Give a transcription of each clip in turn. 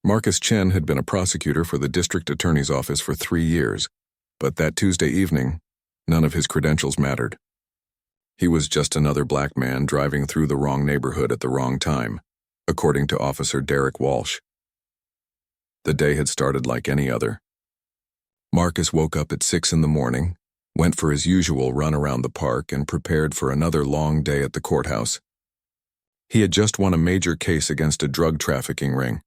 Marcus Chen had been a prosecutor for the district attorney's office for 3 years, but that Tuesday evening, none of his credentials mattered. He was just another black man driving through the wrong neighborhood at the wrong time, according to Officer Derek Walsh. The day had started like any other. Marcus woke up at 6 in the morning, went for his usual run around the park, and prepared for another long day at the courthouse. He had just won a major case against a drug trafficking ring,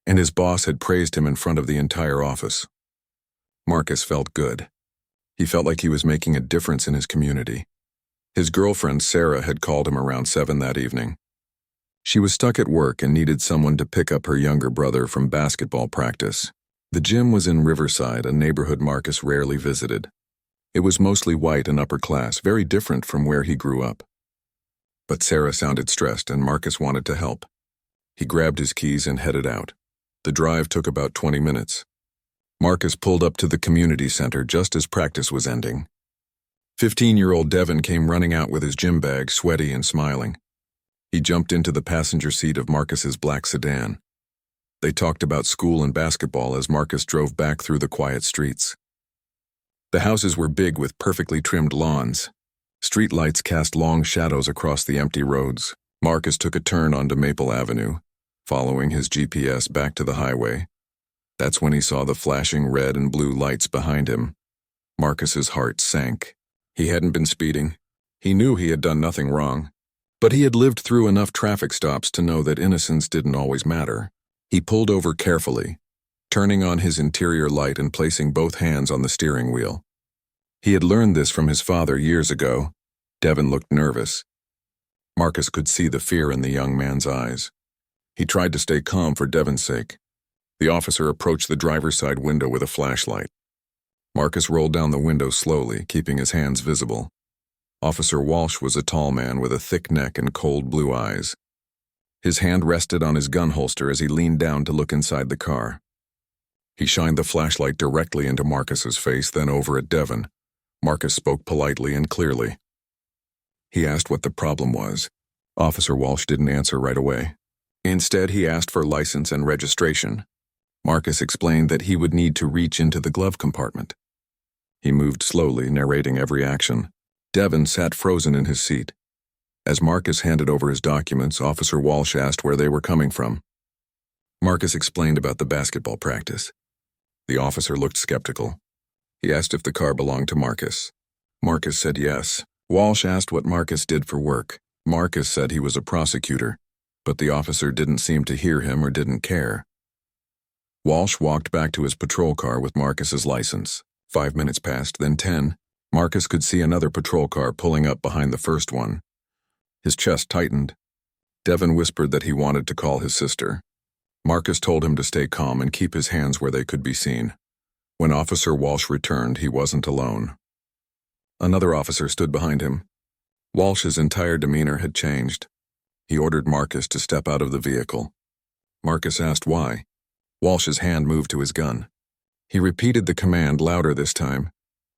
and his boss had praised him in front of the entire office. Marcus felt good. He felt like he was making a difference in his community. His girlfriend, Sarah, had called him around 7 that evening. She was stuck at work and needed someone to pick up her younger brother from basketball practice. The gym was in Riverside, a neighborhood Marcus rarely visited. It was mostly white and upper class, very different from where he grew up. But Sarah sounded stressed and Marcus wanted to help. He grabbed his keys and headed out. The drive took about 20 minutes. Marcus pulled up to the community center just as practice was ending. 15-year-old Devin came running out with his gym bag, sweaty and smiling. He jumped into the passenger seat of Marcus's black sedan. They talked about school and basketball as Marcus drove back through the quiet streets. The houses were big with perfectly trimmed lawns. Street lights cast long shadows across the empty roads. Marcus took a turn onto Maple Avenue, following his GPS back to the highway. That's when he saw the flashing red and blue lights behind him. Marcus's heart sank. He hadn't been speeding. He knew he had done nothing wrong. But he had lived through enough traffic stops to know that innocence didn't always matter. He pulled over carefully, turning on his interior light and placing both hands on the steering wheel. He had learned this from his father years ago. Devin looked nervous. Marcus could see the fear in the young man's eyes. He tried to stay calm for Devin's sake. The officer approached the driver's side window with a flashlight. Marcus rolled down the window slowly, keeping his hands visible. Officer Walsh was a tall man with a thick neck and cold blue eyes. His hand rested on his gun holster as he leaned down to look inside the car. He shined the flashlight directly into Marcus's face, then over at Devin. Marcus spoke politely and clearly. He asked what the problem was. Officer Walsh didn't answer right away. Instead, he asked for license and registration. Marcus explained that he would need to reach into the glove compartment. He moved slowly, narrating every action. Devin sat frozen in his seat. As Marcus handed over his documents, Officer Walsh asked where they were coming from. Marcus explained about the basketball practice. The officer looked skeptical. He asked if the car belonged to Marcus. Marcus said yes. Walsh asked what Marcus did for work. Marcus said he was a prosecutor, but the officer didn't seem to hear him or didn't care. Walsh walked back to his patrol car with Marcus's license. 5 minutes passed, then 10. Marcus could see another patrol car pulling up behind the first one. His chest tightened. Devin whispered that he wanted to call his sister. Marcus told him to stay calm and keep his hands where they could be seen. When Officer Walsh returned, he wasn't alone. Another officer stood behind him. Walsh's entire demeanor had changed. He ordered Marcus to step out of the vehicle. Marcus asked why. Walsh's hand moved to his gun. He repeated the command louder this time.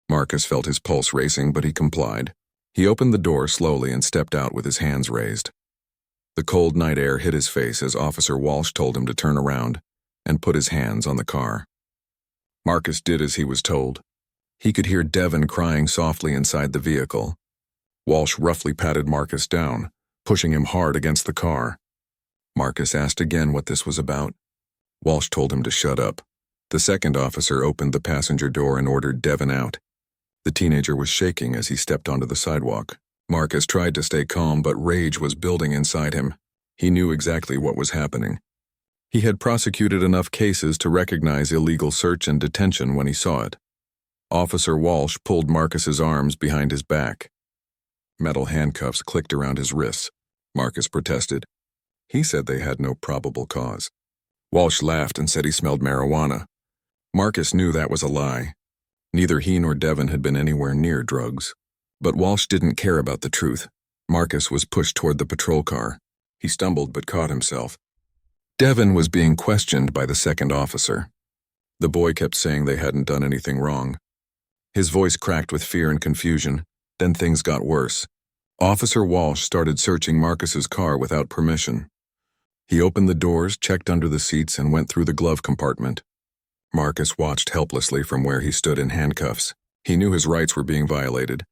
Marcus felt his pulse racing, but he complied. He opened the door slowly and stepped out with his hands raised. The cold night air hit his face as Officer Walsh told him to turn around and put his hands on the car. Marcus did as he was told. He could hear Devin crying softly inside the vehicle. Walsh roughly patted Marcus down, pushing him hard against the car. Marcus asked again what this was about. Walsh told him to shut up. The second officer opened the passenger door and ordered Devin out. The teenager was shaking as he stepped onto the sidewalk. Marcus tried to stay calm, but rage was building inside him. He knew exactly what was happening. He had prosecuted enough cases to recognize illegal search and detention when he saw it. Officer Walsh pulled Marcus's arms behind his back. Metal handcuffs clicked around his wrists. Marcus protested. He said they had no probable cause. Walsh laughed and said he smelled marijuana. Marcus knew that was a lie. Neither he nor Devin had been anywhere near drugs. But Walsh didn't care about the truth. Marcus was pushed toward the patrol car. He stumbled but caught himself. Devin was being questioned by the second officer. The boy kept saying they hadn't done anything wrong. His voice cracked with fear and confusion. Then things got worse. Officer Walsh started searching Marcus's car without permission. He opened the doors, checked under the seats, and went through the glove compartment. Marcus watched helplessly from where he stood in handcuffs. He knew his rights were being violated,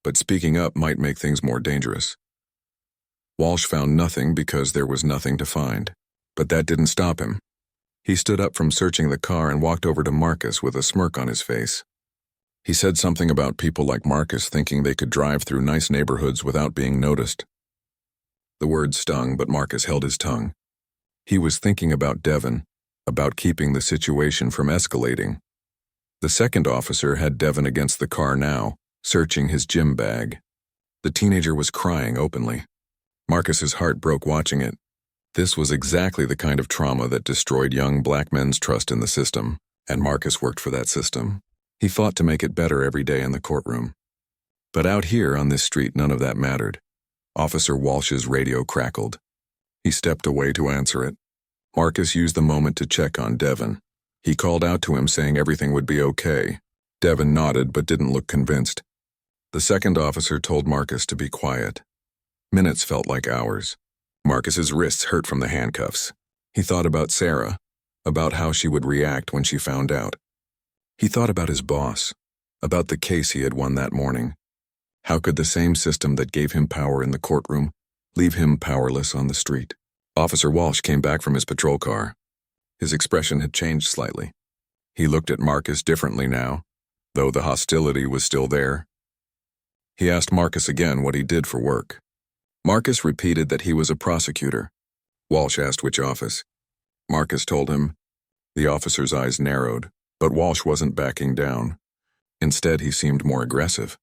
but speaking up might make things more dangerous. Walsh found nothing because there was nothing to find, but that didn't stop him. He stood up from searching the car and walked over to Marcus with a smirk on his face. He said something about people like Marcus thinking they could drive through nice neighborhoods without being noticed. The words stung, but Marcus held his tongue. He was thinking about Devin, about keeping the situation from escalating. The second officer had Devin against the car now, searching his gym bag. The teenager was crying openly. Marcus's heart broke watching it. This was exactly the kind of trauma that destroyed young black men's trust in the system, and Marcus worked for that system. He fought to make it better every day in the courtroom. But out here on this street, none of that mattered. Officer Walsh's radio crackled. He stepped away to answer it. Marcus used the moment to check on Devin. He called out to him saying everything would be okay. Devin nodded but didn't look convinced. The second officer told Marcus to be quiet. Minutes felt like hours. Marcus's wrists hurt from the handcuffs. He thought about Sarah, about how she would react when she found out. He thought about his boss, about the case he had won that morning. How could the same system that gave him power in the courtroom leave him powerless on the street? Officer Walsh came back from his patrol car. His expression had changed slightly. He looked at Marcus differently now, though the hostility was still there. He asked Marcus again what he did for work. Marcus repeated that he was a prosecutor. Walsh asked which office. Marcus told him. The officer's eyes narrowed, but Walsh wasn't backing down. Instead, he seemed more aggressive.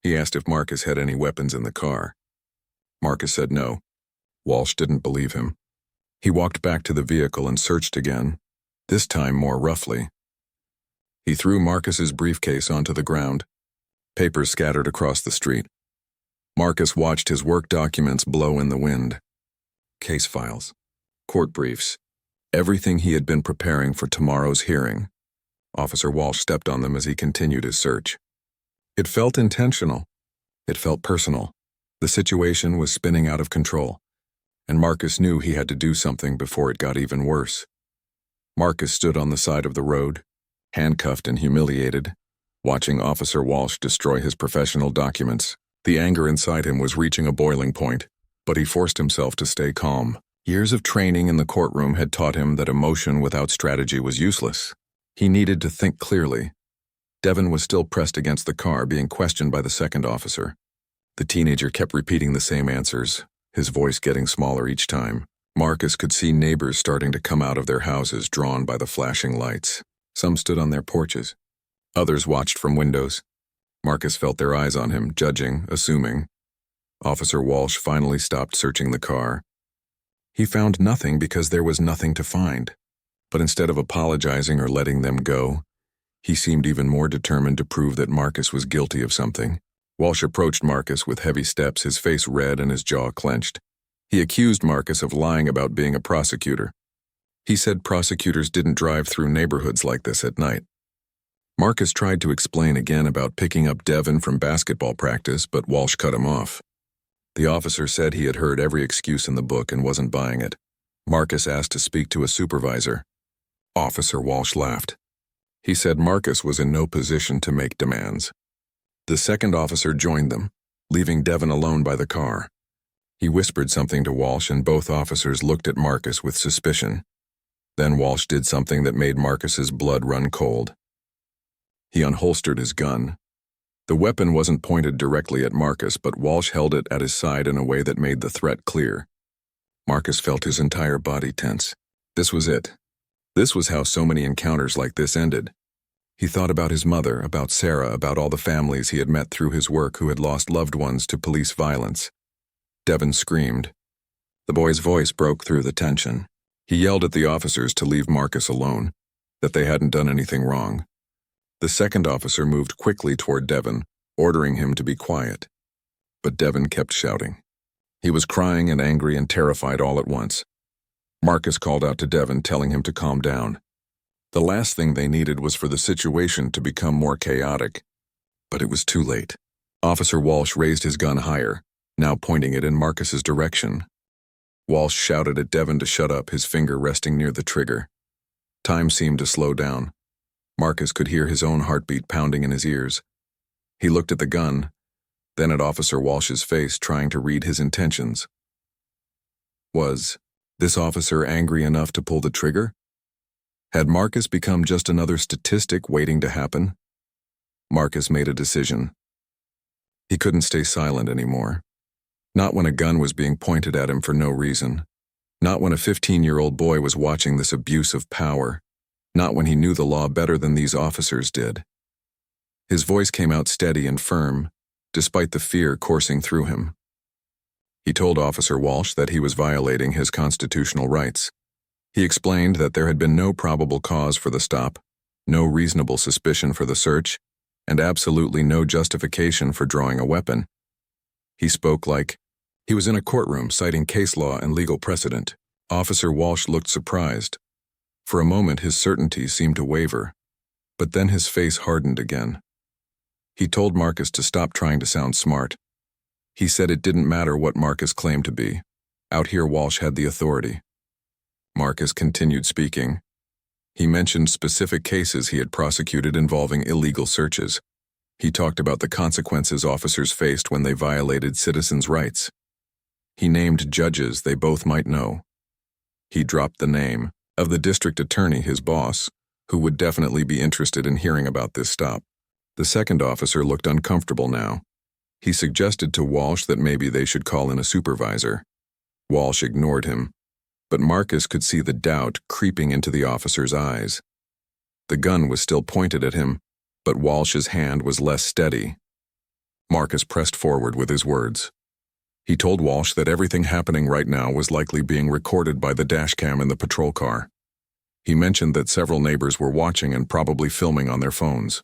He asked if Marcus had any weapons in the car. Marcus said no. Walsh didn't believe him. He walked back to the vehicle and searched again, this time more roughly. He threw Marcus's briefcase onto the ground. Papers scattered across the street. Marcus watched his work documents blow in the wind. Case files, court briefs, everything he had been preparing for tomorrow's hearing. Officer Walsh stepped on them as he continued his search. It felt intentional. It felt personal. The situation was spinning out of control, and Marcus knew he had to do something before it got even worse. Marcus stood on the side of the road, handcuffed and humiliated, watching Officer Walsh destroy his professional documents. The anger inside him was reaching a boiling point, but he forced himself to stay calm. Years of training in the courtroom had taught him that emotion without strategy was useless. He needed to think clearly. Devin was still pressed against the car, being questioned by the second officer. The teenager kept repeating the same answers, his voice getting smaller each time. Marcus could see neighbors starting to come out of their houses, drawn by the flashing lights. Some stood on their porches. Others watched from windows. Marcus felt their eyes on him, judging, assuming. Officer Walsh finally stopped searching the car. He found nothing because there was nothing to find. But instead of apologizing or letting them go, he seemed even more determined to prove that Marcus was guilty of something. Walsh approached Marcus with heavy steps, his face red and his jaw clenched. He accused Marcus of lying about being a prosecutor. He said prosecutors didn't drive through neighborhoods like this at night. Marcus tried to explain again about picking up Devin from basketball practice, but Walsh cut him off. The officer said he had heard every excuse in the book and wasn't buying it. Marcus asked to speak to a supervisor. Officer Walsh laughed. He said Marcus was in no position to make demands. The second officer joined them, leaving Devin alone by the car. He whispered something to Walsh, and both officers looked at Marcus with suspicion. Then Walsh did something that made Marcus's blood run cold. He unholstered his gun. The weapon wasn't pointed directly at Marcus, but Walsh held it at his side in a way that made the threat clear. Marcus felt his entire body tense. This was it. This was how so many encounters like this ended. He thought about his mother, about Sarah, about all the families he had met through his work who had lost loved ones to police violence. Devin screamed. The boy's voice broke through the tension. He yelled at the officers to leave Marcus alone, that they hadn't done anything wrong. The second officer moved quickly toward Devin, ordering him to be quiet. But Devin kept shouting. He was crying and angry and terrified all at once. Marcus called out to Devin, telling him to calm down. The last thing they needed was for the situation to become more chaotic. But it was too late. Officer Walsh raised his gun higher, now pointing it in Marcus's direction. Walsh shouted at Devon to shut up, his finger resting near the trigger. Time seemed to slow down. Marcus could hear his own heartbeat pounding in his ears. He looked at the gun, then at Officer Walsh's face, trying to read his intentions. Was this officer angry enough to pull the trigger? Had Marcus become just another statistic waiting to happen? Marcus made a decision. He couldn't stay silent anymore. Not when a gun was being pointed at him for no reason. Not when a 15-year-old boy was watching this abuse of power. Not when he knew the law better than these officers did. His voice came out steady and firm, despite the fear coursing through him. He told Officer Walsh that he was violating his constitutional rights. He explained that there had been no probable cause for the stop, no reasonable suspicion for the search, and absolutely no justification for drawing a weapon. He spoke like he was in a courtroom citing case law and legal precedent. Officer Walsh looked surprised. For a moment his certainty seemed to waver, but then his face hardened again. He told Marcus to stop trying to sound smart. He said it didn't matter what Marcus claimed to be. Out here Walsh had the authority. Marcus continued speaking. He mentioned specific cases he had prosecuted involving illegal searches. He talked about the consequences officers faced when they violated citizens' rights. He named judges they both might know. He dropped the name of the district attorney, his boss, who would definitely be interested in hearing about this stop. The second officer looked uncomfortable now. He suggested to Walsh that maybe they should call in a supervisor. Walsh ignored him, but Marcus could see the doubt creeping into the officer's eyes. The gun was still pointed at him, but Walsh's hand was less steady. Marcus pressed forward with his words. He told Walsh that everything happening right now was likely being recorded by the dashcam in the patrol car. He mentioned that several neighbors were watching and probably filming on their phones.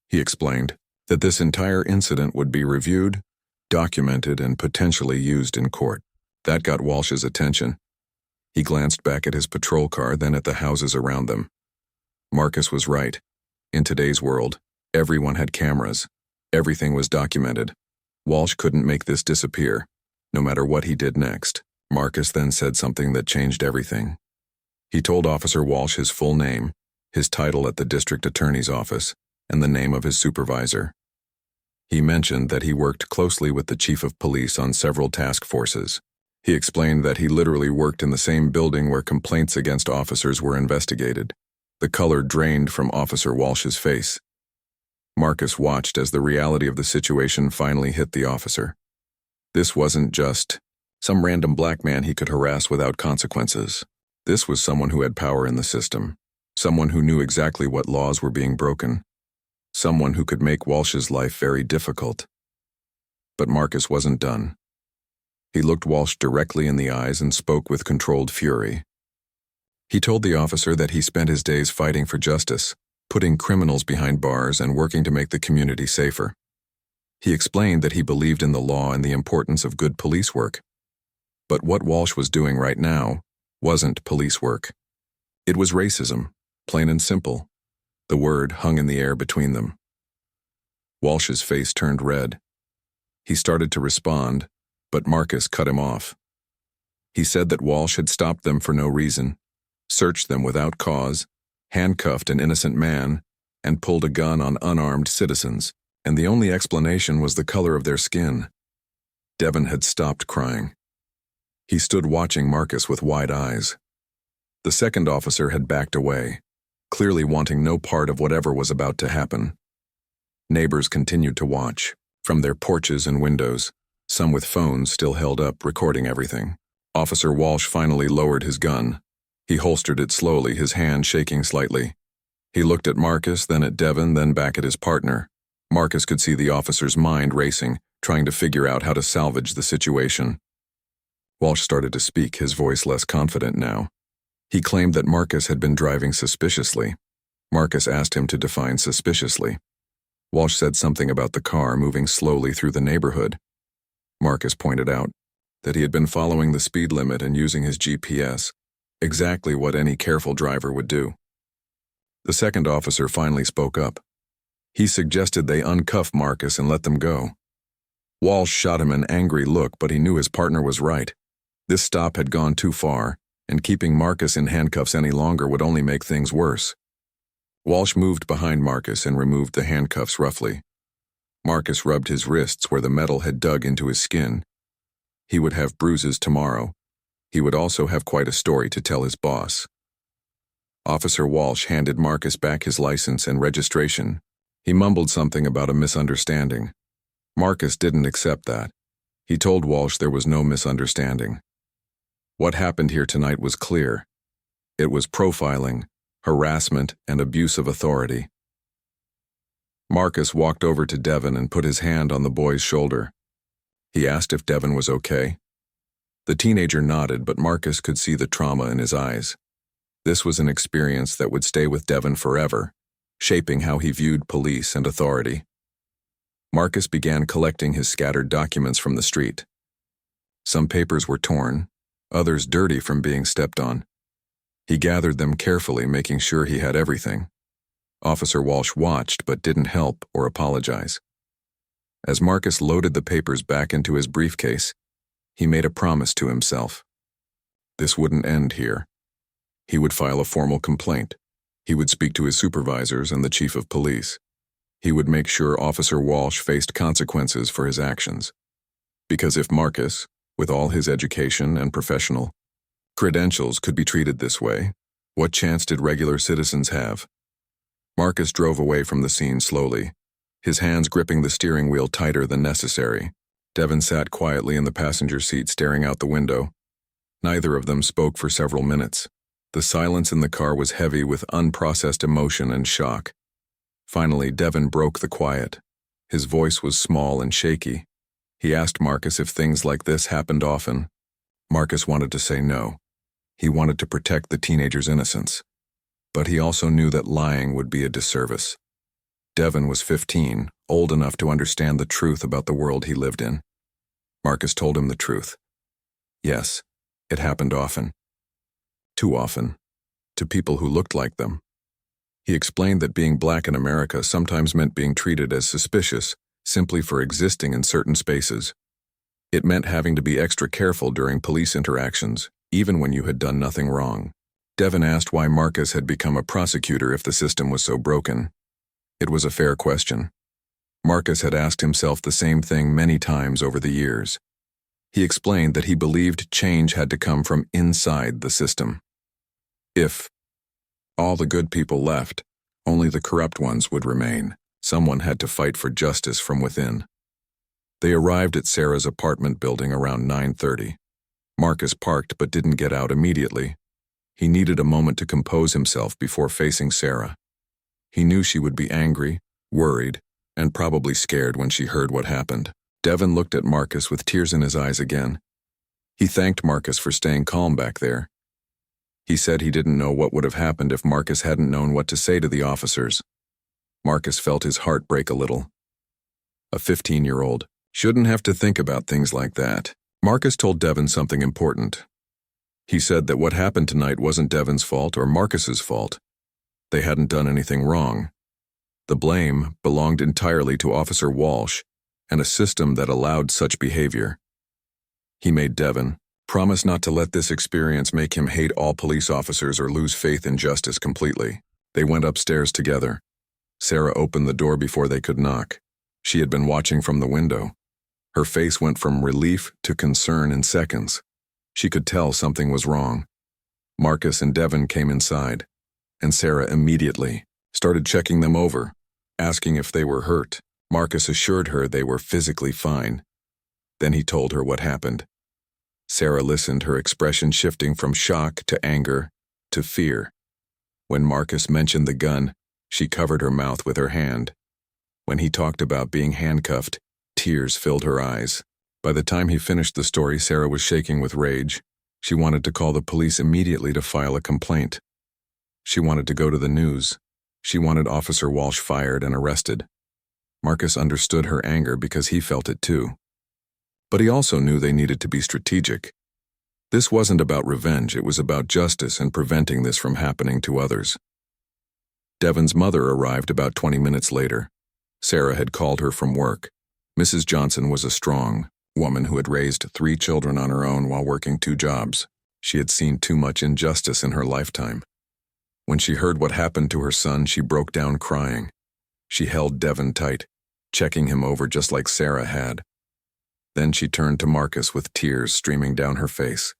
He explained that this entire incident would be reviewed, documented, and potentially used in court. That got Walsh's attention. He glanced back at his patrol car, then at the houses around them. Marcus was right. In today's world, everyone had cameras. Everything was documented. Walsh couldn't make this disappear, no matter what he did next. Marcus then said something that changed everything. He told Officer Walsh his full name, his title at the district attorney's office, and the name of his supervisor. He mentioned that he worked closely with the chief of police on several task forces. He explained that he literally worked in the same building where complaints against officers were investigated. The color drained from Officer Walsh's face. Marcus watched as the reality of the situation finally hit the officer. This wasn't just some random black man he could harass without consequences. This was someone who had power in the system, someone who knew exactly what laws were being broken, someone who could make Walsh's life very difficult. But Marcus wasn't done. He looked Walsh directly in the eyes and spoke with controlled fury. He told the officer that he spent his days fighting for justice, putting criminals behind bars and working to make the community safer. He explained that he believed in the law and the importance of good police work. But what Walsh was doing right now wasn't police work. It was racism, plain and simple. The word hung in the air between them. Walsh's face turned red. He started to respond, but Marcus cut him off. He said that Walsh had stopped them for no reason, searched them without cause, handcuffed an innocent man, and pulled a gun on unarmed citizens, and the only explanation was the color of their skin. Devon had stopped crying. He stood watching Marcus with wide eyes. The second officer had backed away, clearly wanting no part of whatever was about to happen. Neighbors continued to watch, from their porches and windows, some with phones still held up recording everything. Officer Walsh finally lowered his gun. He holstered it slowly, his hand shaking slightly. He looked at Marcus, then at Devon, then back at his partner. Marcus could see the officer's mind racing, trying to figure out how to salvage the situation. Walsh started to speak, his voice less confident now. He claimed that Marcus had been driving suspiciously. Marcus asked him to define suspiciously. Walsh said something about the car moving slowly through the neighborhood. Marcus pointed out that he had been following the speed limit and using his GPS, exactly what any careful driver would do. The second officer finally spoke up. He suggested they uncuff Marcus and let them go. Walsh shot him an angry look, but he knew his partner was right. This stop had gone too far, and keeping Marcus in handcuffs any longer would only make things worse. Walsh moved behind Marcus and removed the handcuffs roughly. Marcus rubbed his wrists where the metal had dug into his skin. He would have bruises tomorrow. He would also have quite a story to tell his boss. Officer Walsh handed Marcus back his license and registration. He mumbled something about a misunderstanding. Marcus didn't accept that. He told Walsh there was no misunderstanding. What happened here tonight was clear. It was profiling, harassment, and abuse of authority. Marcus walked over to Devin and put his hand on the boy's shoulder. He asked if Devin was okay. The teenager nodded, but Marcus could see the trauma in his eyes. This was an experience that would stay with Devin forever, shaping how he viewed police and authority. Marcus began collecting his scattered documents from the street. Some papers were torn, others dirty from being stepped on. He gathered them carefully, making sure he had everything. Officer Walsh watched but didn't help or apologize. As Marcus loaded the papers back into his briefcase, he made a promise to himself. This wouldn't end here. He would file a formal complaint. He would speak to his supervisors and the chief of police. He would make sure Officer Walsh faced consequences for his actions. Because if Marcus, with all his education and professional credentials, could be treated this way, what chance did regular citizens have? Marcus drove away from the scene slowly, his hands gripping the steering wheel tighter than necessary. Devin sat quietly in the passenger seat, staring out the window. Neither of them spoke for several minutes. The silence in the car was heavy with unprocessed emotion and shock. Finally, Devin broke the quiet. His voice was small and shaky. He asked Marcus if things like this happened often. Marcus wanted to say no. He wanted to protect the teenager's innocence. But he also knew that lying would be a disservice. Devin was 15, old enough to understand the truth about the world he lived in. Marcus told him the truth. Yes, it happened often. Too often. To people who looked like them. He explained that being black in America sometimes meant being treated as suspicious simply for existing in certain spaces. It meant having to be extra careful during police interactions, even when you had done nothing wrong. Devin asked why Marcus had become a prosecutor if the system was so broken. It was a fair question. Marcus had asked himself the same thing many times over the years. He explained that he believed change had to come from inside the system. If all the good people left, only the corrupt ones would remain. Someone had to fight for justice from within. They arrived at Sarah's apartment building around 9:30. Marcus parked but didn't get out immediately. He needed a moment to compose himself before facing Sarah. He knew she would be angry, worried, and probably scared when she heard what happened. Devin looked at Marcus with tears in his eyes again. He thanked Marcus for staying calm back there. He said he didn't know what would have happened if Marcus hadn't known what to say to the officers. Marcus felt his heart break a little. A 15-year-old shouldn't have to think about things like that. Marcus told Devin something important. He said that what happened tonight wasn't Devin's fault or Marcus's fault. They hadn't done anything wrong. The blame belonged entirely to Officer Walsh and a system that allowed such behavior. He made Devin promise not to let this experience make him hate all police officers or lose faith in justice completely. They went upstairs together. Sarah opened the door before they could knock. She had been watching from the window. Her face went from relief to concern in seconds. She could tell something was wrong. Marcus and Devin came inside, and Sarah immediately started checking them over, asking if they were hurt. Marcus assured her they were physically fine. Then he told her what happened. Sarah listened, her expression shifting from shock to anger to fear. When Marcus mentioned the gun, she covered her mouth with her hand. When he talked about being handcuffed, tears filled her eyes. By the time he finished the story, Sarah was shaking with rage. She wanted to call the police immediately to file a complaint. She wanted to go to the news. She wanted Officer Walsh fired and arrested. Marcus understood her anger because he felt it too. But he also knew they needed to be strategic. This wasn't about revenge, it was about justice and preventing this from happening to others. Devin's mother arrived about 20 minutes later. Sarah had called her from work. Mrs. Johnson was a strong, woman who had raised 3 children on her own while working 2 jobs. She had seen too much injustice in her lifetime. When she heard what happened to her son, she broke down crying. She held Devin tight, checking him over just like Sarah had. Then she turned to Marcus with tears streaming down her face.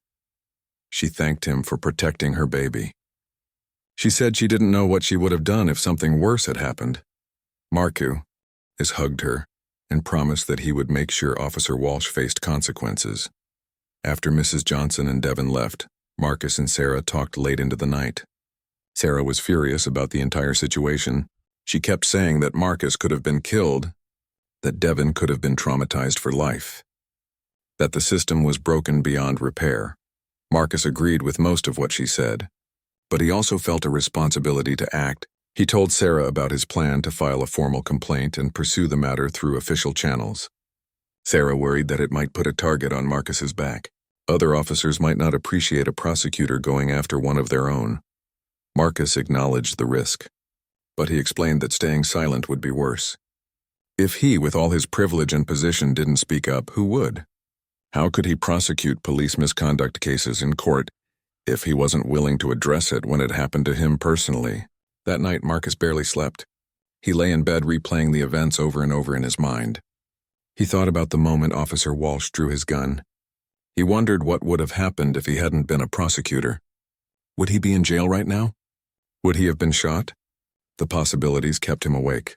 She thanked him for protecting her baby. She said she didn't know what she would have done if something worse had happened. Marcus hugged her and promised that he would make sure Officer Walsh faced consequences. After Mrs. Johnson and Devin left, Marcus and Sarah talked late into the night. Sarah was furious about the entire situation. She kept saying that Marcus could have been killed, that Devin could have been traumatized for life, that the system was broken beyond repair. Marcus agreed with most of what she said, but he also felt a responsibility to act. He told Sarah about his plan to file a formal complaint and pursue the matter through official channels. Sarah worried that it might put a target on Marcus's back. Other officers might not appreciate a prosecutor going after one of their own. Marcus acknowledged the risk, but he explained that staying silent would be worse. If he, with all his privilege and position, didn't speak up, who would? How could he prosecute police misconduct cases in court if he wasn't willing to address it when it happened to him personally? That night, Marcus barely slept. He lay in bed replaying the events over and over in his mind. He thought about the moment Officer Walsh drew his gun. He wondered what would have happened if he hadn't been a prosecutor. Would he be in jail right now? Would he have been shot? The possibilities kept him awake.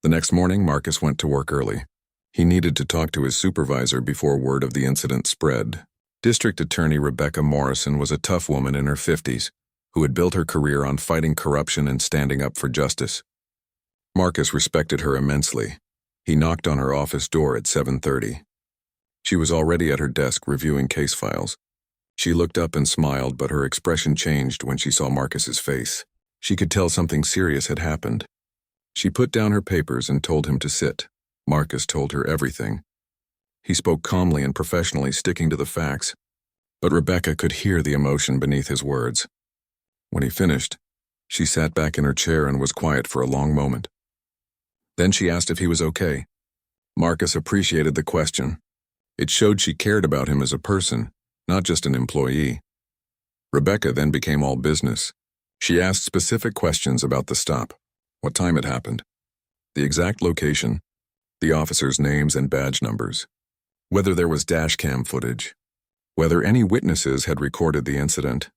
The next morning, Marcus went to work early. He needed to talk to his supervisor before word of the incident spread. District Attorney Rebecca Morrison was a tough woman in her 50s who had built her career on fighting corruption and standing up for justice. Marcus respected her immensely. He knocked on her office door at 7:30. She was already at her desk reviewing case files. She looked up and smiled, but her expression changed when she saw Marcus's face. She could tell something serious had happened. She put down her papers and told him to sit. Marcus told her everything. He spoke calmly and professionally, sticking to the facts, but Rebecca could hear the emotion beneath his words. When he finished, she sat back in her chair and was quiet for a long moment. Then she asked if he was okay. Marcus appreciated the question. It showed she cared about him as a person, not just an employee. Rebecca then became all business. She asked specific questions about the stop, what time it happened, the exact location, the officers' names and badge numbers, whether there was dash cam footage, whether any witnesses had recorded the incident.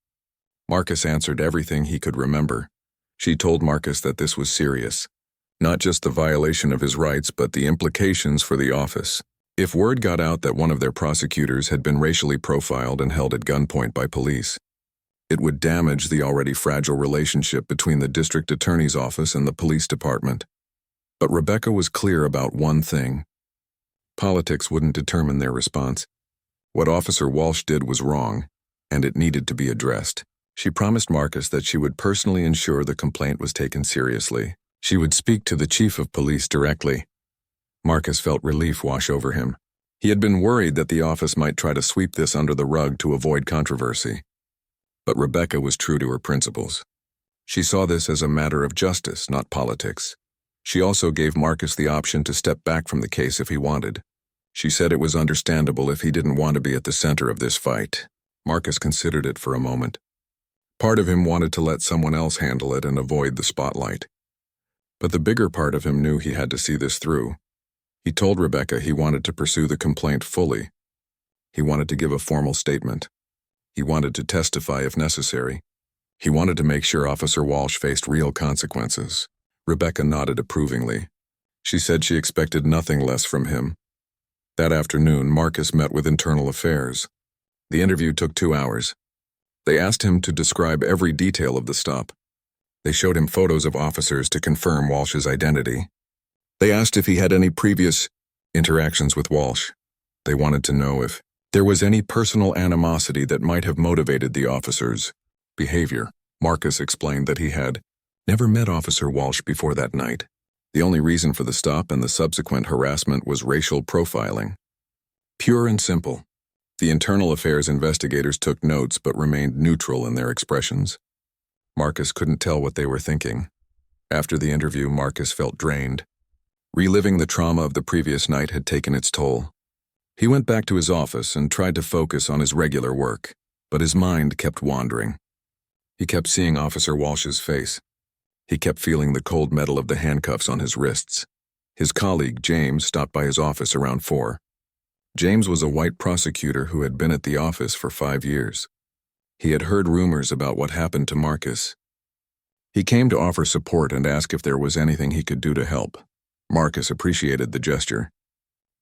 Marcus answered everything he could remember. She told Marcus that this was serious, not just the violation of his rights, but the implications for the office. If word got out that one of their prosecutors had been racially profiled and held at gunpoint by police, it would damage the already fragile relationship between the district attorney's office and the police department. But Rebecca was clear about one thing. Politics wouldn't determine their response. What Officer Walsh did was wrong, and it needed to be addressed. She promised Marcus that she would personally ensure the complaint was taken seriously. She would speak to the chief of police directly. Marcus felt relief wash over him. He had been worried that the office might try to sweep this under the rug to avoid controversy. But Rebecca was true to her principles. She saw this as a matter of justice, not politics. She also gave Marcus the option to step back from the case if he wanted. She said it was understandable if he didn't want to be at the center of this fight. Marcus considered it for a moment. Part of him wanted to let someone else handle it and avoid the spotlight. But the bigger part of him knew he had to see this through. He told Rebecca he wanted to pursue the complaint fully. He wanted to give a formal statement. He wanted to testify if necessary. He wanted to make sure Officer Walsh faced real consequences. Rebecca nodded approvingly. She said she expected nothing less from him. That afternoon, Marcus met with Internal Affairs. The interview took 2 hours. They asked him to describe every detail of the stop. They showed him photos of officers to confirm Walsh's identity. They asked if he had any previous interactions with Walsh. They wanted to know if there was any personal animosity that might have motivated the officer's behavior. Marcus explained that he had never met Officer Walsh before that night. The only reason for the stop and the subsequent harassment was racial profiling. Pure and simple. The Internal Affairs investigators took notes but remained neutral in their expressions. Marcus couldn't tell what they were thinking. After the interview, Marcus felt drained. Reliving the trauma of the previous night had taken its toll. He went back to his office and tried to focus on his regular work, but his mind kept wandering. He kept seeing Officer Walsh's face. He kept feeling the cold metal of the handcuffs on his wrists. His colleague, James, stopped by his office around 4. James was a white prosecutor who had been at the office for 5 years. He had heard rumors about what happened to Marcus. He came to offer support and ask if there was anything he could do to help. Marcus appreciated the gesture.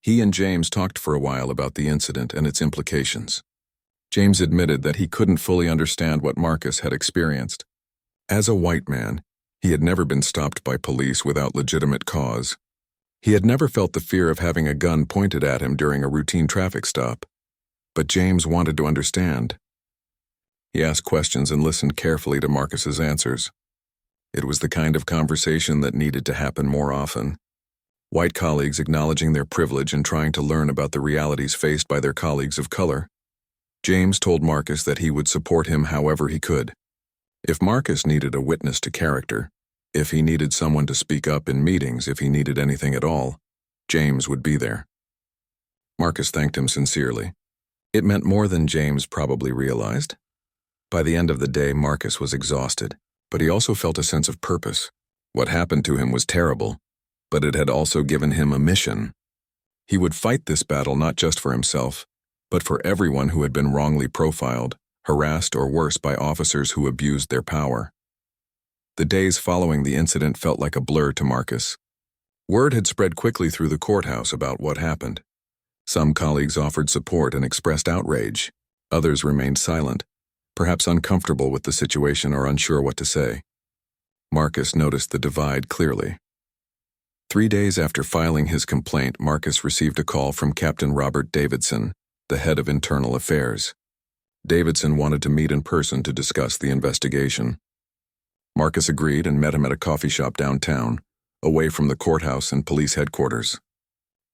He and James talked for a while about the incident and its implications. James admitted that he couldn't fully understand what Marcus had experienced. As a white man, he had never been stopped by police without legitimate cause. He had never felt the fear of having a gun pointed at him during a routine traffic stop. But James wanted to understand. He asked questions and listened carefully to Marcus's answers. It was the kind of conversation that needed to happen more often. White colleagues acknowledging their privilege and trying to learn about the realities faced by their colleagues of color. James told Marcus that he would support him however he could. If Marcus needed a witness to character, if he needed someone to speak up in meetings, if he needed anything at all, James would be there. Marcus thanked him sincerely. It meant more than James probably realized. By the end of the day, Marcus was exhausted, but he also felt a sense of purpose. What happened to him was terrible, but it had also given him a mission. He would fight this battle not just for himself, but for everyone who had been wrongly profiled, harassed, or worse by officers who abused their power. The days following the incident felt like a blur to Marcus. Word had spread quickly through the courthouse about what happened. Some colleagues offered support and expressed outrage. Others remained silent, perhaps uncomfortable with the situation or unsure what to say. Marcus noticed the divide clearly. 3 days after filing his complaint, Marcus received a call from Captain Robert Davidson, the head of internal affairs. Davidson wanted to meet in person to discuss the investigation. Marcus agreed and met him at a coffee shop downtown, away from the courthouse and police headquarters.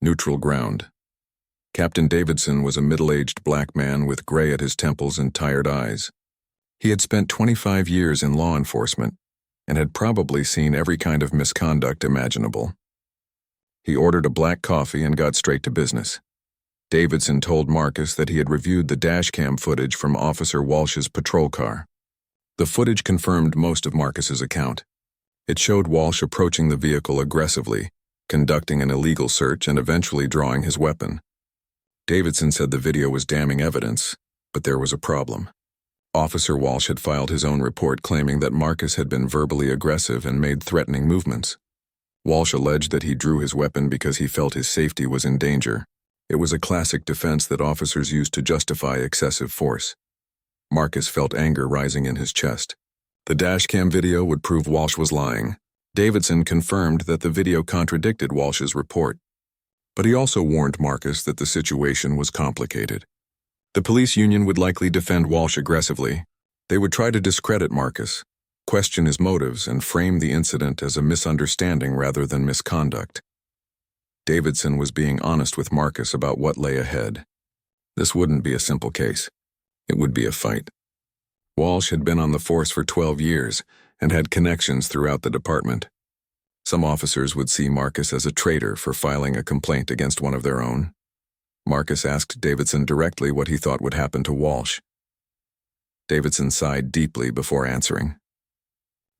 Neutral ground. Captain Davidson was a middle-aged black man with gray at his temples and tired eyes. He had spent 25 years in law enforcement and had probably seen every kind of misconduct imaginable. He ordered a black coffee and got straight to business. Davidson told Marcus that he had reviewed the dashcam footage from Officer Walsh's patrol car. The footage confirmed most of Marcus's account. It showed Walsh approaching the vehicle aggressively, conducting an illegal search and eventually drawing his weapon. Davidson said the video was damning evidence, but there was a problem. Officer Walsh had filed his own report claiming that Marcus had been verbally aggressive and made threatening movements. Walsh alleged that he drew his weapon because he felt his safety was in danger. It was a classic defense that officers used to justify excessive force. Marcus felt anger rising in his chest. The dashcam video would prove Walsh was lying. Davidson confirmed that the video contradicted Walsh's report. But he also warned Marcus that the situation was complicated. The police union would likely defend Walsh aggressively. They would try to discredit Marcus, question his motives, and frame the incident as a misunderstanding rather than misconduct. Davidson was being honest with Marcus about what lay ahead. This wouldn't be a simple case. It would be a fight. Walsh had been on the force for 12 years and had connections throughout the department. Some officers would see Marcus as a traitor for filing a complaint against one of their own. Marcus asked Davidson directly what he thought would happen to Walsh. Davidson sighed deeply before answering.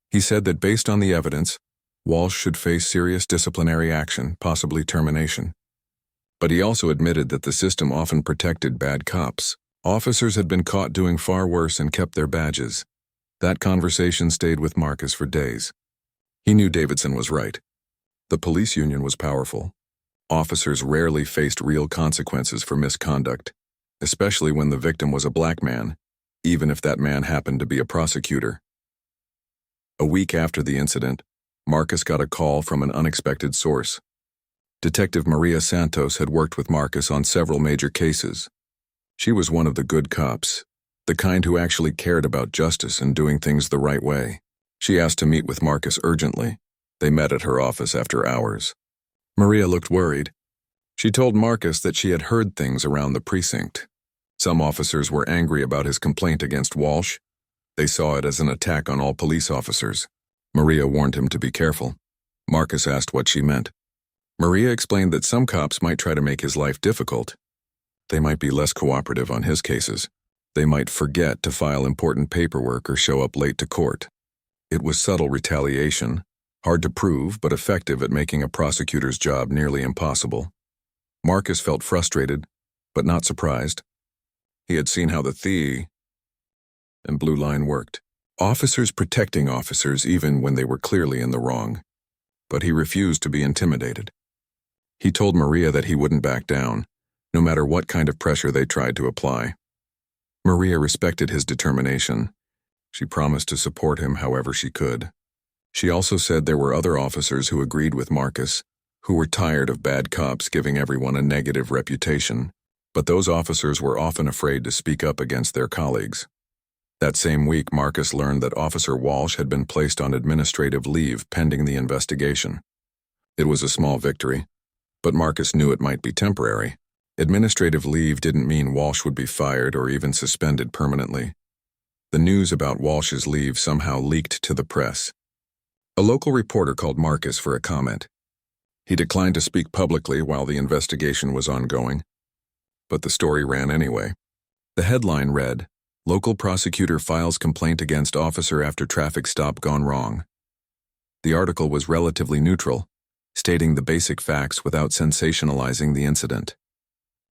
He said that based on the evidence, Walsh should face serious disciplinary action, possibly termination. But he also admitted that the system often protected bad cops. Officers had been caught doing far worse and kept their badges. That conversation stayed with Marcus for days. He knew Davidson was right. The police union was powerful. Officers rarely faced real consequences for misconduct, especially when the victim was a black man, even if that man happened to be a prosecutor. A week after the incident, Marcus got a call from an unexpected source. Detective Maria Santos had worked with Marcus on several major cases. She was one of the good cops, the kind who actually cared about justice and doing things the right way. She asked to meet with Marcus urgently. They met at her office after hours. Maria looked worried. She told Marcus that she had heard things around the precinct. Some officers were angry about his complaint against Walsh. They saw it as an attack on all police officers. Maria warned him to be careful. Marcus asked what she meant. Maria explained that some cops might try to make his life difficult. They might be less cooperative on his cases. They might forget to file important paperwork or show up late to court. It was subtle retaliation, hard to prove but effective at making a prosecutor's job nearly impossible. Marcus felt frustrated, but not surprised. He had seen how the THE and blue line worked. Officers protecting officers even when they were clearly in the wrong. But he refused to be intimidated. He told Maria that he wouldn't back down, no matter what kind of pressure they tried to apply. Maria respected his determination. She promised to support him however she could. She also said there were other officers who agreed with Marcus, who were tired of bad cops giving everyone a negative reputation, but those officers were often afraid to speak up against their colleagues. That same week, Marcus learned that Officer Walsh had been placed on administrative leave pending the investigation. It was a small victory, but Marcus knew it might be temporary. Administrative leave didn't mean Walsh would be fired or even suspended permanently. The news about Walsh's leave somehow leaked to the press. A local reporter called Marcus for a comment. He declined to speak publicly while the investigation was ongoing, but the story ran anyway. The headline read, "Local prosecutor files complaint against officer after traffic stop gone wrong." The article was relatively neutral, stating the basic facts without sensationalizing the incident.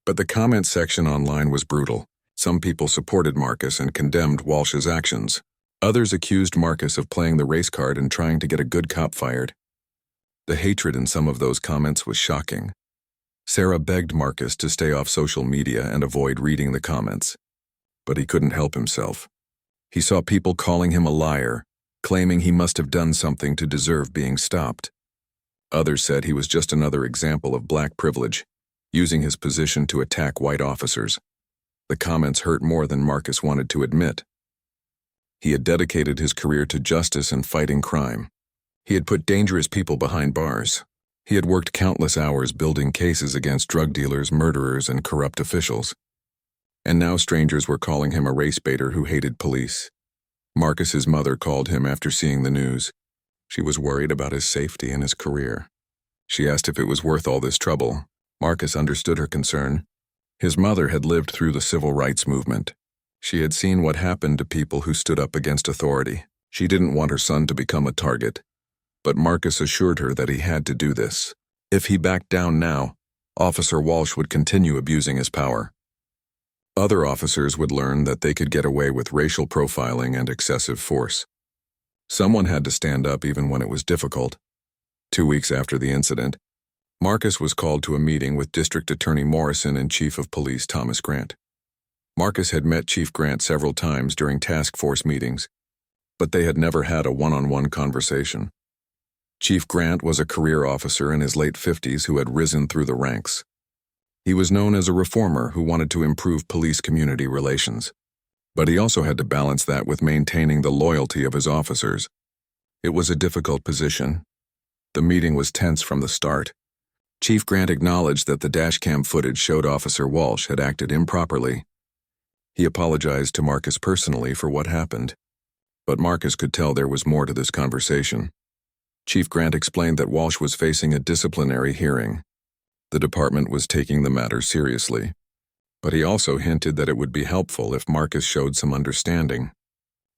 But the comment section online was brutal. Some people supported Marcus and condemned Walsh's actions. Others accused Marcus of playing the race card and trying to get a good cop fired. The hatred in some of those comments was shocking. Sarah begged Marcus to stay off social media and avoid reading the comments. But he couldn't help himself. He saw people calling him a liar, claiming he must have done something to deserve being stopped. Others said he was just another example of black privilege, using his position to attack white officers. The comments hurt more than Marcus wanted to admit. He had dedicated his career to justice and fighting crime. He had put dangerous people behind bars. He had worked countless hours building cases against drug dealers, murderers, and corrupt officials. And now strangers were calling him a race baiter who hated police. Marcus's mother called him after seeing the news. She was worried about his safety and his career. She asked if it was worth all this trouble. Marcus understood her concern. His mother had lived through the civil rights movement. She had seen what happened to people who stood up against authority. She didn't want her son to become a target. But Marcus assured her that he had to do this. If he backed down now, Officer Walsh would continue abusing his power. Other officers would learn that they could get away with racial profiling and excessive force. Someone had to stand up even when it was difficult. 2 weeks after the incident, Marcus was called to a meeting with District Attorney Morrison and Chief of Police Thomas Grant. Marcus had met Chief Grant several times during task force meetings, but they had never had a one-on-one conversation. Chief Grant was a career officer in his late 50s who had risen through the ranks. He was known as a reformer who wanted to improve police-community relations. But he also had to balance that with maintaining the loyalty of his officers. It was a difficult position. The meeting was tense from the start. Chief Grant acknowledged that the dashcam footage showed Officer Walsh had acted improperly. He apologized to Marcus personally for what happened. But Marcus could tell there was more to this conversation. Chief Grant explained that Walsh was facing a disciplinary hearing. The department was taking the matter seriously. But he also hinted that it would be helpful if Marcus showed some understanding.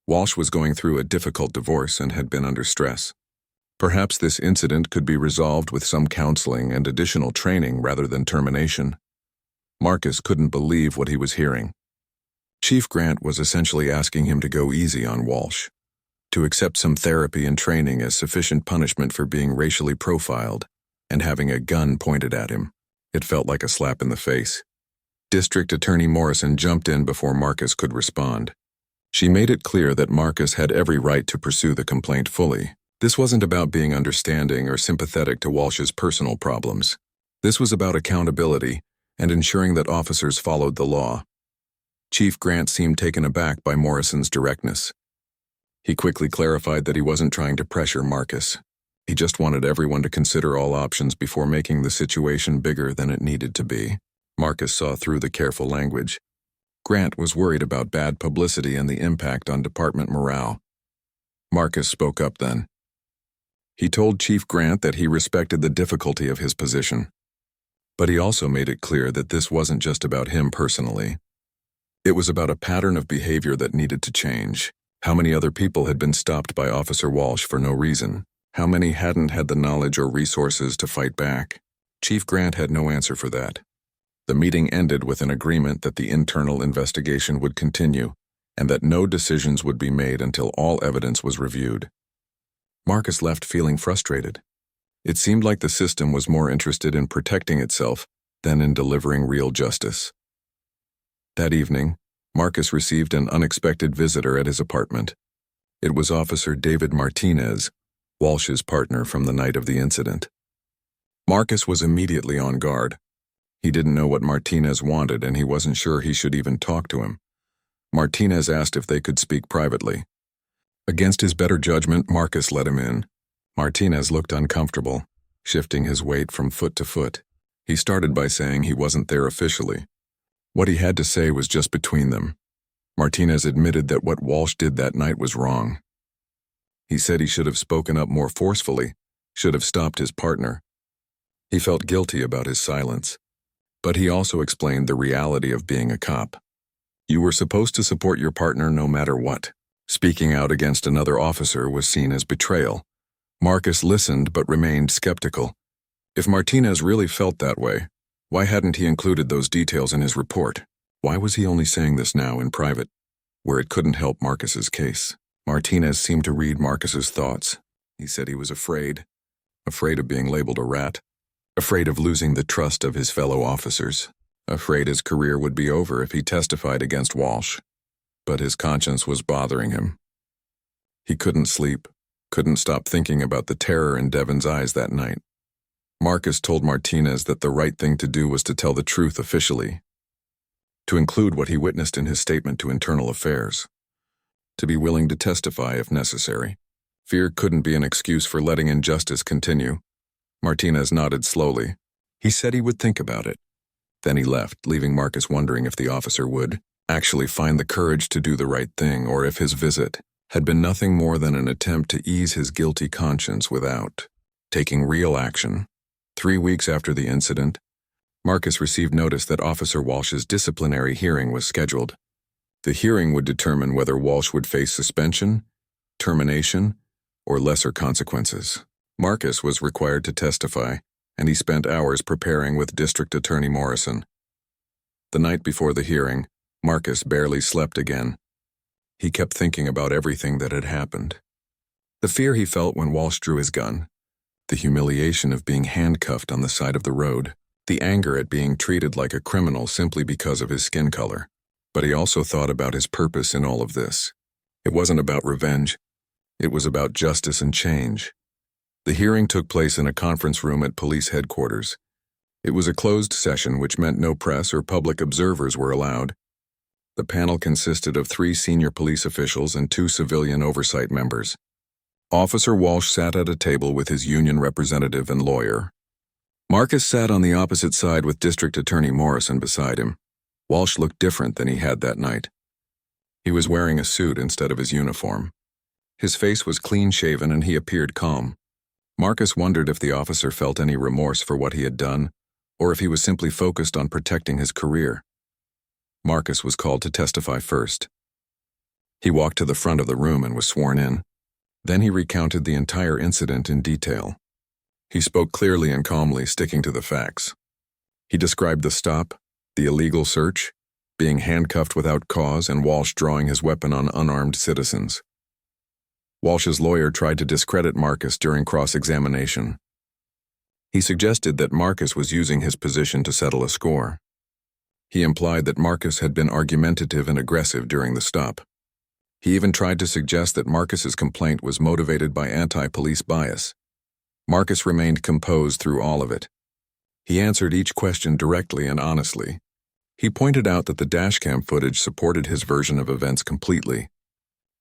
Walsh was going through a difficult divorce and had been under stress. Perhaps this incident could be resolved with some counseling and additional training rather than termination. Marcus couldn't believe what he was hearing. Chief Grant was essentially asking him to go easy on Walsh, to accept some therapy and training as sufficient punishment for being racially profiled and having a gun pointed at him. It felt like a slap in the face. District Attorney Morrison jumped in before Marcus could respond. She made it clear that Marcus had every right to pursue the complaint fully. This wasn't about being understanding or sympathetic to Walsh's personal problems. This was about accountability and ensuring that officers followed the law. Chief Grant seemed taken aback by Morrison's directness. He quickly clarified that he wasn't trying to pressure Marcus. He just wanted everyone to consider all options before making the situation bigger than it needed to be. Marcus saw through the careful language. Grant was worried about bad publicity and the impact on department morale. Marcus spoke up then. He told Chief Grant that he respected the difficulty of his position. But he also made it clear that this wasn't just about him personally. It was about a pattern of behavior that needed to change. How many other people had been stopped by Officer Walsh for no reason? How many hadn't had the knowledge or resources to fight back? Chief Grant had no answer for that. The meeting ended with an agreement that the internal investigation would continue and that no decisions would be made until all evidence was reviewed. Marcus left feeling frustrated. It seemed like the system was more interested in protecting itself than in delivering real justice. That evening, Marcus received an unexpected visitor at his apartment. It was Officer David Martinez, Walsh's partner from the night of the incident. Marcus was immediately on guard. He didn't know what Martinez wanted, and he wasn't sure he should even talk to him. Martinez asked if they could speak privately. Against his better judgment, Marcus let him in. Martinez looked uncomfortable, shifting his weight from foot to foot. He started by saying he wasn't there officially. What he had to say was just between them. Martinez admitted that what Walsh did that night was wrong. He said he should have spoken up more forcefully, should have stopped his partner. He felt guilty about his silence. But he also explained the reality of being a cop. You were supposed to support your partner no matter what. Speaking out against another officer was seen as betrayal. Marcus listened but remained skeptical. If Martinez really felt that way, why hadn't he included those details in his report? Why was he only saying this now in private, where it couldn't help Marcus's case? Martinez seemed to read Marcus's thoughts. He said he was afraid of being labeled a rat, afraid of losing the trust of his fellow officers, afraid his career would be over if he testified against Walsh. But his conscience was bothering him. He couldn't sleep, couldn't stop thinking about the terror in Devon's eyes that night. Marcus told Martinez that the right thing to do was to tell the truth officially, to include what he witnessed in his statement to Internal Affairs, to be willing to testify if necessary. Fear couldn't be an excuse for letting injustice continue. Martinez nodded slowly. He said he would think about it. Then he left, leaving Marcus wondering if the officer would actually find the courage to do the right thing, or if his visit had been nothing more than an attempt to ease his guilty conscience without taking real action. 3 weeks after the incident, Marcus received notice that Officer Walsh's disciplinary hearing was scheduled. The hearing would determine whether Walsh would face suspension, termination, or lesser consequences. Marcus was required to testify, and he spent hours preparing with District Attorney Morrison. The night before the hearing, Marcus barely slept again. He kept thinking about everything that had happened. The fear he felt when Walsh drew his gun, the humiliation of being handcuffed on the side of the road, the anger at being treated like a criminal simply because of his skin color. But he also thought about his purpose in all of this. It wasn't about revenge. It was about justice and change. The hearing took place in a conference room at police headquarters. It was a closed session, which meant no press or public observers were allowed. The panel consisted of 3 senior police officials and 2 civilian oversight members. Officer Walsh sat at a table with his union representative and lawyer. Marcus sat on the opposite side with District Attorney Morrison beside him. Walsh looked different than he had that night. He was wearing a suit instead of his uniform. His face was clean-shaven and he appeared calm. Marcus wondered if the officer felt any remorse for what he had done, or if he was simply focused on protecting his career. Marcus was called to testify first. He walked to the front of the room and was sworn in. Then he recounted the entire incident in detail. He spoke clearly and calmly, sticking to the facts. He described the stop, the illegal search, being handcuffed without cause, and Walsh drawing his weapon on unarmed citizens. Walsh's lawyer tried to discredit Marcus during cross-examination. He suggested that Marcus was using his position to settle a score. He implied that Marcus had been argumentative and aggressive during the stop. He even tried to suggest that Marcus's complaint was motivated by anti-police bias. Marcus remained composed through all of it. He answered each question directly and honestly. He pointed out that the dashcam footage supported his version of events completely.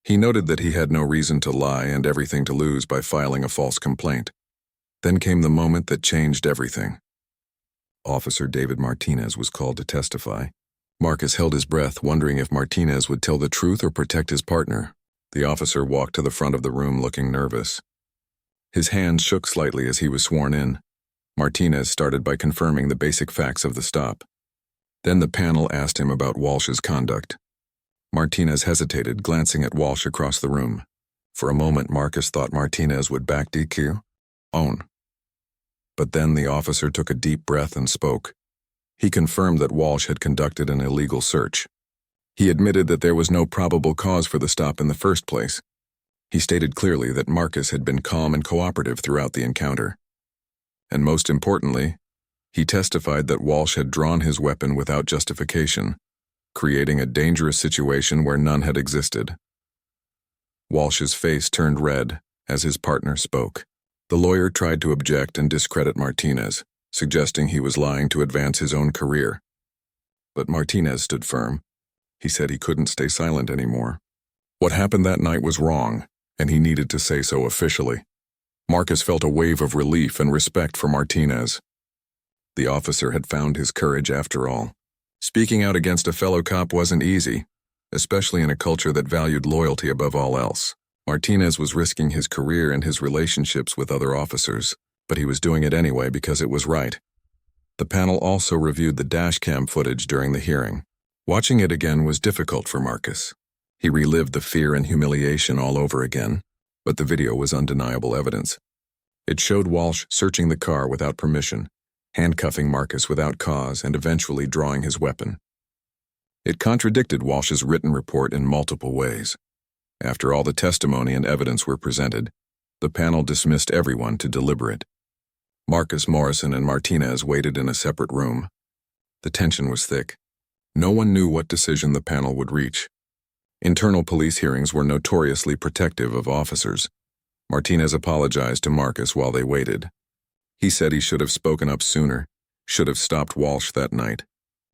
He noted that he had no reason to lie and everything to lose by filing a false complaint. Then came the moment that changed everything. Officer David Martinez was called to testify. Marcus held his breath, wondering if Martinez would tell the truth or protect his partner. The officer walked to the front of the room looking nervous. His hands shook slightly as he was sworn in. Martinez started by confirming the basic facts of the stop. Then the panel asked him about Walsh's conduct. Martinez hesitated, glancing at Walsh across the room. For a moment, Marcus thought Martinez would back DQ. Own. But then the officer took a deep breath and spoke. He confirmed that Walsh had conducted an illegal search. He admitted that there was no probable cause for the stop in the first place. He stated clearly that Marcus had been calm and cooperative throughout the encounter. And most importantly, he testified that Walsh had drawn his weapon without justification, creating a dangerous situation where none had existed. Walsh's face turned red as his partner spoke. The lawyer tried to object and discredit Martinez, suggesting he was lying to advance his own career. But Martinez stood firm. He said he couldn't stay silent anymore. What happened that night was wrong, and he needed to say so officially. Marcus felt a wave of relief and respect for Martinez. The officer had found his courage after all. Speaking out against a fellow cop wasn't easy, especially in a culture that valued loyalty above all else. Martinez was risking his career and his relationships with other officers, but he was doing it anyway because it was right. The panel also reviewed the dashcam footage during the hearing. Watching it again was difficult for Marcus. He relived the fear and humiliation all over again, but the video was undeniable evidence. It showed Walsh searching the car without permission, handcuffing Marcus without cause, and eventually drawing his weapon. It contradicted Walsh's written report in multiple ways. After all the testimony and evidence were presented, the panel dismissed everyone to deliberate. Marcus, Morrison, and Martinez waited in a separate room. The tension was thick. No one knew what decision the panel would reach. Internal police hearings were notoriously protective of officers. Martinez apologized to Marcus while they waited. He said he should have spoken up sooner, should have stopped Walsh that night.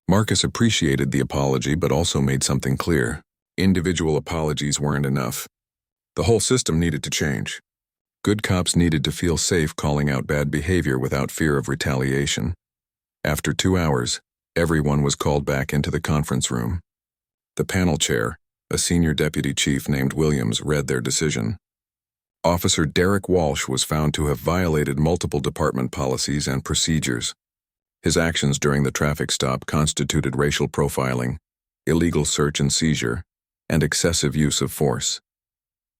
Marcus appreciated the apology but also made something clear. Individual apologies weren't enough. The whole system needed to change. Good cops needed to feel safe calling out bad behavior without fear of retaliation. After 2 hours, everyone was called back into the conference room. The panel chair, a senior deputy chief named Williams, read their decision. Officer Derek Walsh was found to have violated multiple department policies and procedures. His actions during the traffic stop constituted racial profiling, illegal search and seizure, and excessive use of force.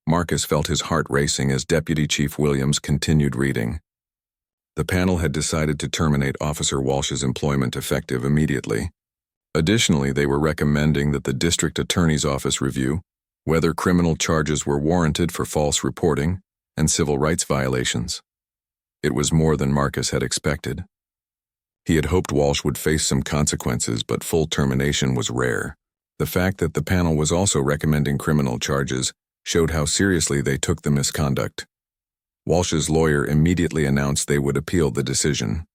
Marcus felt his heart racing as Deputy Chief Williams continued reading. The panel had decided to terminate Officer Walsh's employment effective immediately. Additionally, they were recommending that the District Attorney's Office review whether criminal charges were warranted for false reporting and civil rights violations. It was more than Marcus had expected. He had hoped Walsh would face some consequences, but full termination was rare. The fact that the panel was also recommending criminal charges showed how seriously they took the misconduct. Walsh's lawyer immediately announced they would appeal the decision.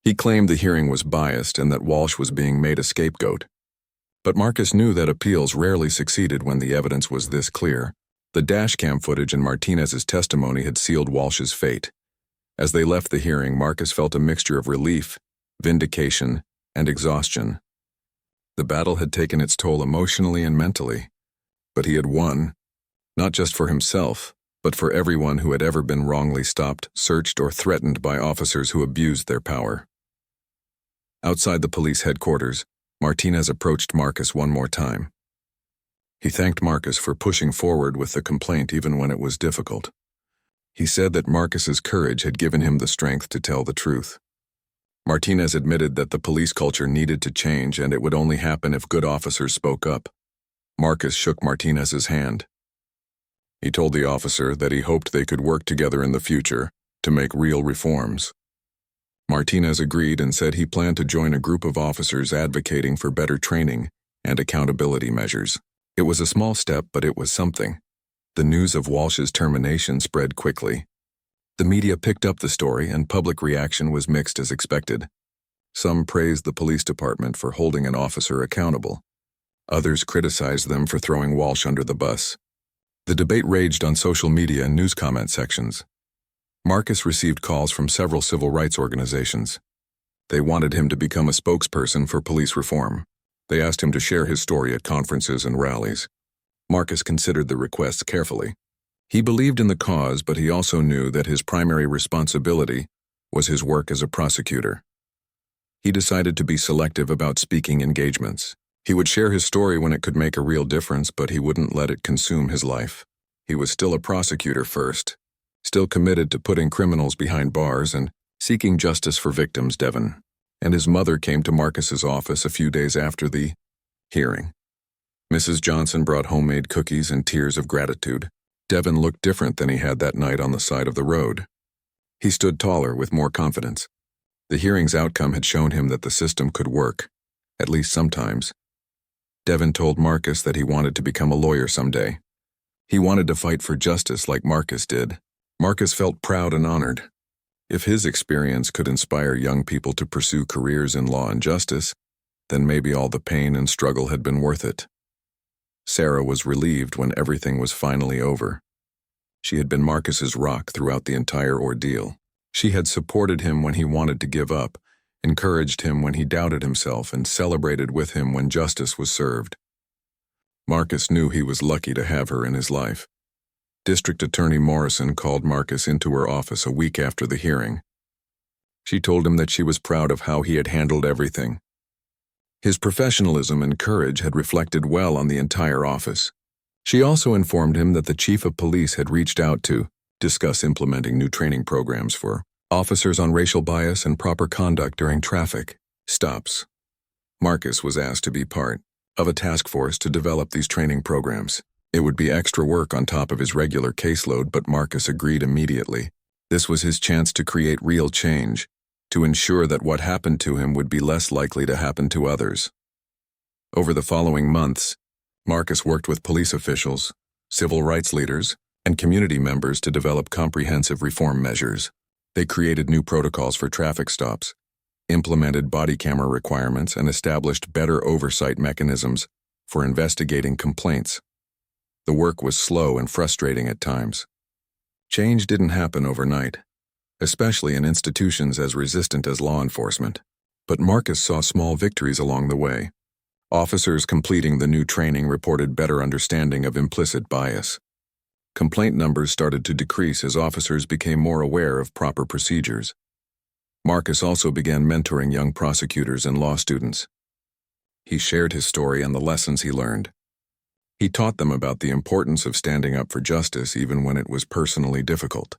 He claimed the hearing was biased and that Walsh was being made a scapegoat. But Marcus knew that appeals rarely succeeded when the evidence was this clear. The dashcam footage and Martinez's testimony had sealed Walsh's fate. As they left the hearing, Marcus felt a mixture of relief, vindication, and exhaustion. The battle had taken its toll emotionally and mentally, but he had won, not just for himself, but for everyone who had ever been wrongly stopped, searched, or threatened by officers who abused their power. Outside the police headquarters, Martinez approached Marcus one more time. He thanked Marcus for pushing forward with the complaint even when it was difficult. He said that Marcus's courage had given him the strength to tell the truth. Martinez admitted that the police culture needed to change and it would only happen if good officers spoke up. Marcus shook Martinez's hand. He told the officer that he hoped they could work together in the future to make real reforms. Martinez agreed and said he planned to join a group of officers advocating for better training and accountability measures. It was a small step, but it was something. The news of Walsh's termination spread quickly. The media picked up the story and public reaction was mixed as expected. Some praised the police department for holding an officer accountable. Others criticized them for throwing Walsh under the bus. The debate raged on social media and news comment sections. Marcus received calls from several civil rights organizations. They wanted him to become a spokesperson for police reform. They asked him to share his story at conferences and rallies. Marcus considered the requests carefully. He believed in the cause, but he also knew that his primary responsibility was his work as a prosecutor. He decided to be selective about speaking engagements. He would share his story when it could make a real difference, but he wouldn't let it consume his life. He was still a prosecutor first, still committed to putting criminals behind bars and seeking justice for victims. Devin and his mother came to Marcus's office a few days after the hearing. Mrs. Johnson brought homemade cookies and tears of gratitude. Devin looked different than he had that night on the side of the road. He stood taller with more confidence. The hearing's outcome had shown him that the system could work, at least sometimes. Devin told Marcus that he wanted to become a lawyer someday. He wanted to fight for justice like Marcus did. Marcus felt proud and honored. If his experience could inspire young people to pursue careers in law and justice, then maybe all the pain and struggle had been worth it. Sarah was relieved when everything was finally over. She had been Marcus's rock throughout the entire ordeal. She had supported him when he wanted to give up, encouraged him when he doubted himself, and celebrated with him when justice was served. Marcus knew he was lucky to have her in his life. District Attorney Morrison called Marcus into her office a week after the hearing. She told him that she was proud of how he had handled everything. His professionalism and courage had reflected well on the entire office. She also informed him that the chief of police had reached out to discuss implementing new training programs for officers on racial bias and proper conduct during traffic stops. Marcus was asked to be part of a task force to develop these training programs. It would be extra work on top of his regular caseload, but Marcus agreed immediately. This was his chance to create real change, to ensure that what happened to him would be less likely to happen to others. Over the following months, Marcus worked with police officials, civil rights leaders, and community members to develop comprehensive reform measures. They created new protocols for traffic stops, implemented body camera requirements, and established better oversight mechanisms for investigating complaints. The work was slow and frustrating at times. Change didn't happen overnight, especially in institutions as resistant as law enforcement. But Marcus saw small victories along the way. Officers completing the new training reported better understanding of implicit bias. Complaint numbers started to decrease as officers became more aware of proper procedures. Marcus also began mentoring young prosecutors and law students. He shared his story and the lessons he learned. He taught them about the importance of standing up for justice even when it was personally difficult.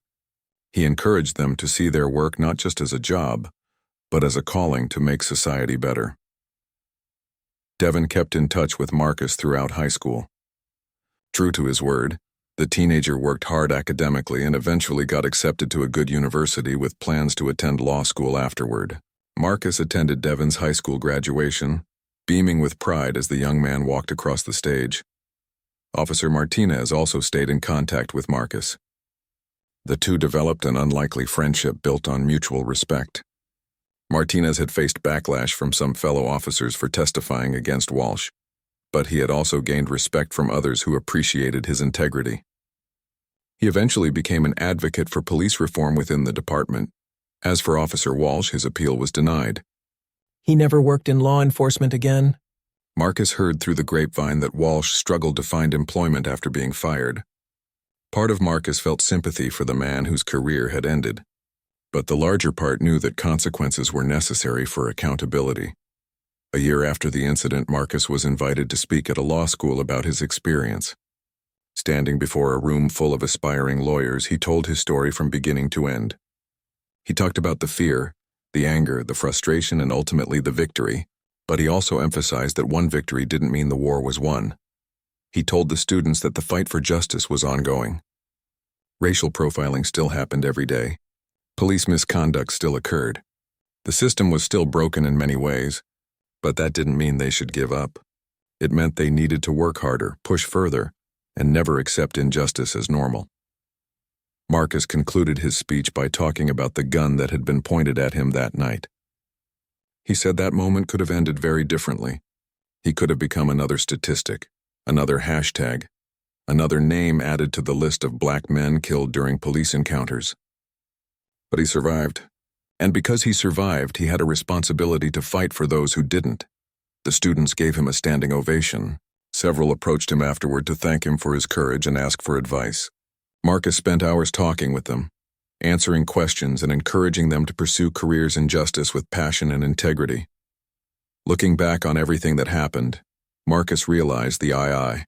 He encouraged them to see their work not just as a job, but as a calling to make society better. Devin kept in touch with Marcus throughout high school. True to his word, the teenager worked hard academically and eventually got accepted to a good university with plans to attend law school afterward. Marcus attended Devin's high school graduation, beaming with pride as the young man walked across the stage. Officer Martinez also stayed in contact with Marcus. The two developed an unlikely friendship built on mutual respect. Martinez had faced backlash from some fellow officers for testifying against Walsh, but he had also gained respect from others who appreciated his integrity. He eventually became an advocate for police reform within the department. As for Officer Walsh, his appeal was denied. He never worked in law enforcement again. Marcus heard through the grapevine that Walsh struggled to find employment after being fired. Part of Marcus felt sympathy for the man whose career had ended, but the larger part knew that consequences were necessary for accountability. A year after the incident, Marcus was invited to speak at a law school about his experience. Standing before a room full of aspiring lawyers, he told his story from beginning to end. He talked about the fear, the anger, the frustration, and ultimately the victory, but he also emphasized that one victory didn't mean the war was won. He told the students that the fight for justice was ongoing. Racial profiling still happened every day. Police misconduct still occurred. The system was still broken in many ways, but that didn't mean they should give up. It meant they needed to work harder, push further, and never accept injustice as normal. Marcus concluded his speech by talking about the gun that had been pointed at him that night. He said that moment could have ended very differently. He could have become another statistic, another hashtag, another name added to the list of black men killed during police encounters. But he survived. And because he survived, he had a responsibility to fight for those who didn't. The students gave him a standing ovation. Several approached him afterward to thank him for his courage and ask for advice. Marcus spent hours talking with them, answering questions and encouraging them to pursue careers in justice with passion and integrity. Looking back on everything that happened, Marcus realized the II